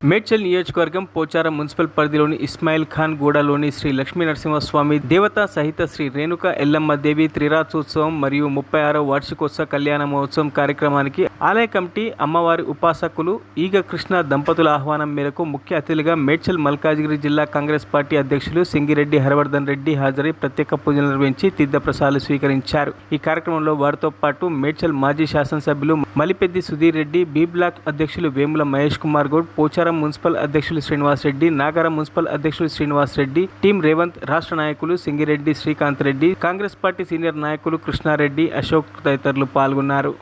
మేడ్చల్ నియోజకవర్గం పోచారం మున్సిపల్ పరిధిలోని ఇస్మాయిల్ ఖాన్ గూడలోని శ్రీ లక్ష్మీ నరసింహస్వామి దేవతా సహిత శ్రీ రేణుక ఎల్లమ్మ దేవి త్రిరాత్సోత్సవం మరియు 36వ వార్షికోత్సవ కళ్యాణ మహోత్సవం కార్యక్రమానికి ఆలయ కమిటీ అమ్మవారి ఉపాసకులు ఈగ కృష్ణ దంపతుల ఆహ్వానం మేరకు ముఖ్య అతిథులుగా మేడ్చల్ మల్కాజ్గిరి జిల్లా కాంగ్రెస్ పార్టీ అధ్యక్షులు సింగిరెడ్డి హరవర్ధన్ రెడ్డి హాజరై ప్రత్యేక పూజలు నిర్వహించి తీర్థప్రసాదాలు స్వీకరించారు. ఈ కార్యక్రమంలో వారితో పాటు మేడ్చల్ మాజీ శాసనసభ్యులు మలిపెద్ది సుధీర్ రెడ్డి, బి బ్లాక్ అధ్యక్షులు వేముల మహేష్ కుమార్ గౌడ్, పోచారం మున్సిపల్ అధ్యక్షులు శ్రీనివాస్ రెడ్డి, నాగరం మున్సిపల్ అధ్యక్షులు శ్రీనివాస్ రెడ్డి, టీం రేవంత్, రాష్ట్ర నాయకులు సింగిరెడ్డి శ్రీకాంత్ రెడ్డి, కాంగ్రెస్ పార్టీ సీనియర్ నాయకులు కృష్ణారెడ్డి, అశోక్ తదితరులు పాల్గొన్నారు.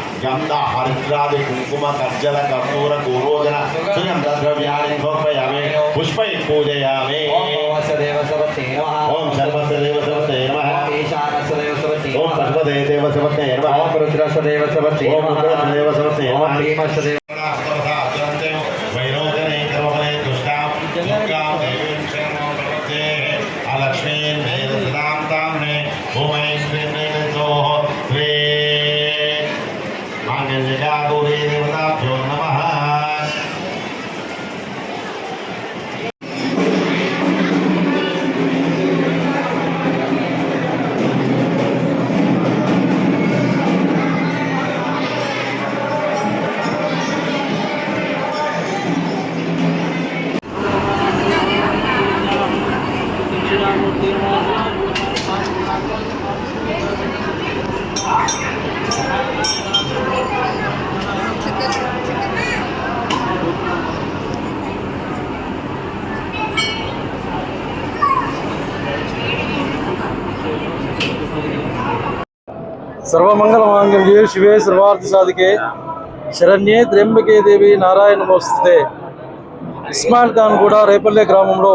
सर्वमंगलमांगल्ये शिवे सर्वार्थ साधिके शरण्ये त्र्यंबके देवी नारायण नमोस्तुते. ఇస్మాయిల్ ఖాన్ కూడా రేపల్లె గ్రామంలో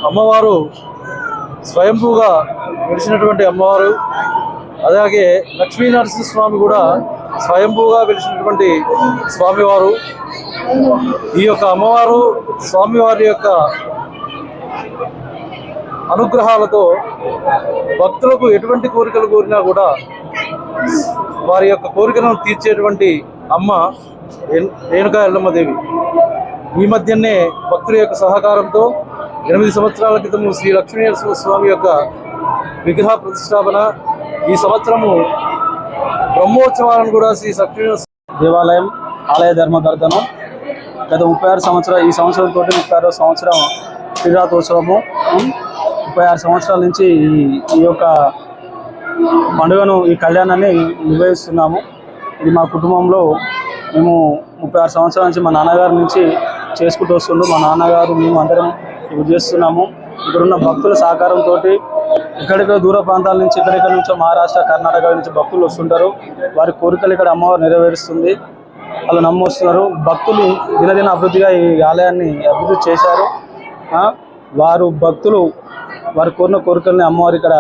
అమ్మవారు స్వయంభూగా వెలిసినటువంటి అమ్మవారు, అలాగే లక్ష్మీ నరసింహస్వామి కూడా స్వయంభూగా వెలిసినటువంటి స్వామివారు. ఈ యొక్క అమ్మవారు స్వామివారి యొక్క అనుగ్రహాలతో భక్తులకు ఎటువంటి కోరికలు కోరినా కూడా వారి యొక్క కోరికలను తీర్చేటువంటి అమ్మ రేణుకా ఎల్లమ్మ దేవి. ఈ మధ్యనే భక్తుల యొక్క సహకారంతో 8 సంవత్సరాల క్రితం శ్రీ లక్ష్మీ నరసింహస్వామి యొక్క విగ్రహ ప్రతిష్టాపన, ఈ సంవత్సరము బ్రహ్మోత్సవాలను కూడా శ్రీ లక్ష్మీ దేవాలయం ఆలయ ధర్మదర్శనం గత 36 సంవత్సరాలు, ఈ సంవత్సరంతో 36వ సంవత్సరం శ్రీరాతోత్సవము. 36 సంవత్సరాల నుంచి ఈ యొక్క పండుగను, ఈ కళ్యాణాన్ని నిర్వహిస్తున్నాము. ఇది మా కుటుంబంలో మేము 36 సంవత్సరాల నుంచి మా నాన్నగారి నుంచి చేసుకుంటూ వస్తుండ్రు. మా నాన్నగారు మేము అందరం ఇప్పుడు చేస్తున్నాము. ఇక్కడున్న భక్తుల సహకారంతో ఇక్కడిక్కడ దూర ప్రాంతాల నుంచి, ఇక్కడిక్కడ నుంచో మహారాష్ట్ర, కర్ణాటక నుంచి భక్తులు వస్తుంటారు. వారి కోరికలు ఇక్కడ అమ్మవారు నెరవేరుస్తుంది. వాళ్ళు నమ్మొస్తున్నారు. భక్తులు దినదిన అభివృద్ధిగా ఈ ఆలయాన్ని అభివృద్ధి చేశారు. వారు భక్తులు వారు కోరిన కోరికల్ని అమ్మవారు ఇక్కడ